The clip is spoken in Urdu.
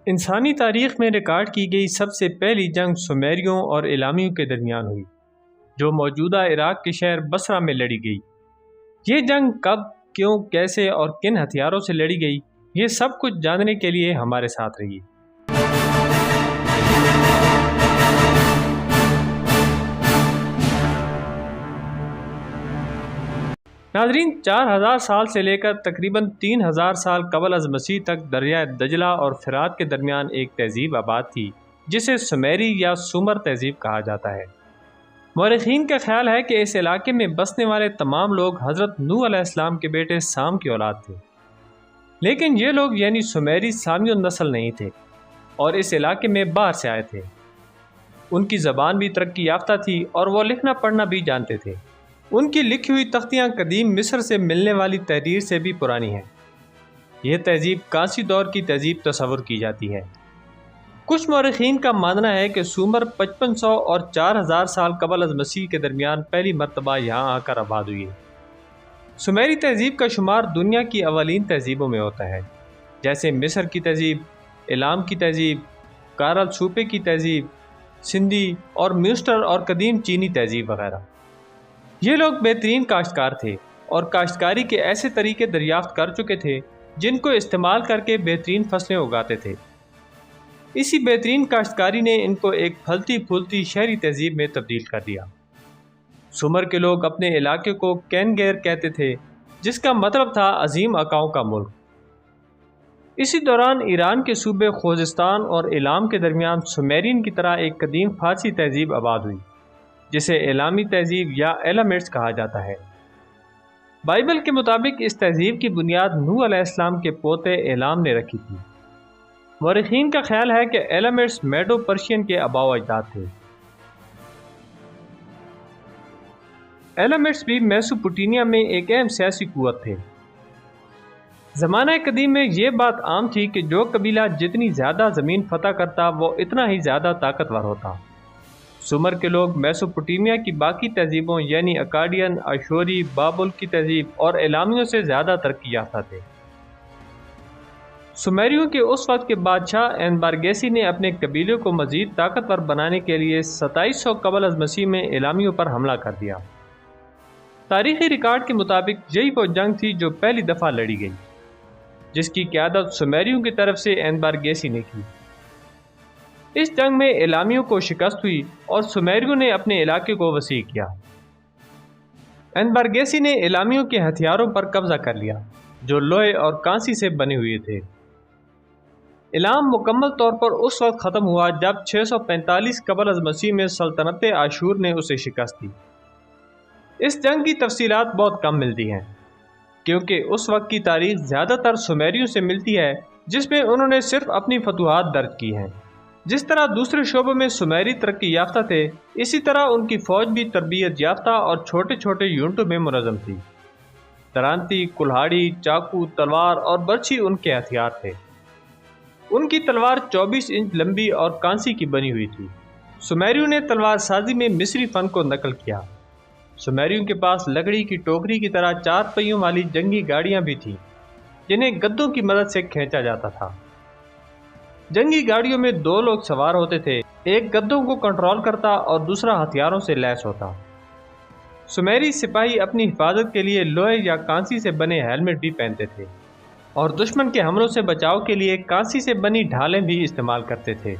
انسانی تاریخ میں ریکارڈ کی گئی سب سے پہلی جنگ سومیریوں اور ایلامیوں کے درمیان ہوئی، جو موجودہ عراق کے شہر بصرہ میں لڑی گئی۔ یہ جنگ کب، کیوں، کیسے اور کن ہتھیاروں سے لڑی گئی، یہ سب کچھ جاننے کے لیے ہمارے ساتھ رہیے۔ ناظرین، 4000 سال سے لے کر تقریباً 3000 سال قبل از مسیح تک دریائے دجلہ اور فرات کے درمیان ایک تہذیب آباد تھی جسے سومیری یا سومر تہذیب کہا جاتا ہے۔ مورخین کا خیال ہے کہ اس علاقے میں بسنے والے تمام لوگ حضرت نوح علیہ السلام کے بیٹے سام کی اولاد تھے، لیکن یہ لوگ یعنی سومیری سامیوں نسل نہیں تھے اور اس علاقے میں باہر سے آئے تھے۔ ان کی زبان بھی ترقی یافتہ تھی اور وہ لکھنا پڑھنا بھی جانتے تھے۔ ان کی لکھی ہوئی تختیاں قدیم مصر سے ملنے والی تحریر سے بھی پرانی ہیں۔ یہ تہذیب کانسی دور کی تہذیب تصور کی جاتی ہے۔ کچھ مورخین کا ماننا ہے کہ سومر 5500 اور 4000 سال قبل از مسیح کے درمیان پہلی مرتبہ یہاں آ کر آباد ہوئی ہے۔ سومیری تہذیب کا شمار دنیا کی اولین تہذیبوں میں ہوتا ہے، جیسے مصر کی تہذیب، ایلام کی تہذیب، کارل صوپے کی تہذیب، سندھی اور میوسٹر اور قدیم چینی تہذیب وغیرہ۔ یہ لوگ بہترین کاشتکار تھے اور کاشتکاری کے ایسے طریقے دریافت کر چکے تھے جن کو استعمال کر کے بہترین فصلیں اگاتے تھے۔ اسی بہترین کاشتکاری نے ان کو ایک پھلتی پھولتی شہری تہذیب میں تبدیل کر دیا۔ سومر کے لوگ اپنے علاقے کو کینگیر کہتے تھے، جس کا مطلب تھا عظیم آقاؤں کا ملک۔ اسی دوران ایران کے صوبے خوزستان اور ایلام کے درمیان سومیرین کی طرح ایک قدیم فارسی تہذیب آباد ہوئی، جسے ایلامی تہذیب یا ایلامٹس کہا جاتا ہے۔ بائبل کے مطابق اس تہذیب کی بنیاد نوح علیہ السلام کے پوتے ایلام نے رکھی تھی۔ مورخین کا خیال ہے کہ ایلامٹس میڈو پرشین کے آباء و اجداد تھے۔ ایلامٹس بھی میسوپوٹیمیا میں ایک اہم سیاسی قوت تھے۔ زمانہ قدیم میں یہ بات عام تھی کہ جو قبیلہ جتنی زیادہ زمین فتح کرتا وہ اتنا ہی زیادہ طاقتور ہوتا۔ سومر کے لوگ میسوپوٹیمیا کی باقی تہذیبوں یعنی اکادین، آشوری، بابل کی تہذیب اور ایلامیوں سے زیادہ ترقی یافتہ تھے۔ سومیریوں کے اس وقت کے بادشاہ اینبارگیسی نے اپنے قبیلے کو مزید طاقتور بنانے کے لیے 2700 قبل از مسیح میں ایلامیوں پر حملہ کر دیا۔ تاریخی ریکارڈ کے مطابق یہی وہ جنگ تھی جو پہلی دفعہ لڑی گئی، جس کی قیادت سومیریوں کی طرف سے اینبارگیسی نے کی۔ اس جنگ میں ایلامیوں کو شکست ہوئی اور سومیریوں نے اپنے علاقے کو وسیع کیا۔ اینبارگیسی نے ایلامیوں کے ہتھیاروں پر قبضہ کر لیا، جو لوہے اور کانسی سے بنے ہوئے تھے۔ ایلام مکمل طور پر اس وقت ختم ہوا جب 645 قبل از مسیح میں سلطنت آشور نے اسے شکست دی۔ اس جنگ کی تفصیلات بہت کم ملتی ہیں، کیونکہ اس وقت کی تاریخ زیادہ تر سومیریوں سے ملتی ہے، جس میں انہوں نے صرف اپنی فتوحات درج کی ہیں۔ جس طرح دوسرے شعبوں میں سومیری ترقی یافتہ تھے، اسی طرح ان کی فوج بھی تربیت یافتہ اور چھوٹے چھوٹے یونٹوں میں منظم تھی۔ ترانتی، کلہاڑی، چاقو، تلوار اور برچھی ان کے ہتھیار تھے۔ ان کی تلوار 24 انچ لمبی اور کانسی کی بنی ہوئی تھی۔ سومیریوں نے تلوار سازی میں مصری فن کو نقل کیا۔ سومیریوں کے پاس لکڑی کی ٹوکری کی طرح 4 پہیوں والی جنگی گاڑیاں بھی تھیں، جنہیں گدوں کی مدد سے کھینچا جاتا تھا۔ جنگی گاڑیوں میں 2 لوگ سوار ہوتے تھے، ایک گدوں کو کنٹرول کرتا اور دوسرا ہتھیاروں سے لیس ہوتا۔ سومیری سپاہی اپنی حفاظت کے لیے لوہے یا کانسی سے بنے ہیلمٹ بھی پہنتے تھے اور دشمن کے حملوں سے بچاؤ کے لیے کانسی سے بنی ڈھالیں بھی استعمال کرتے تھے۔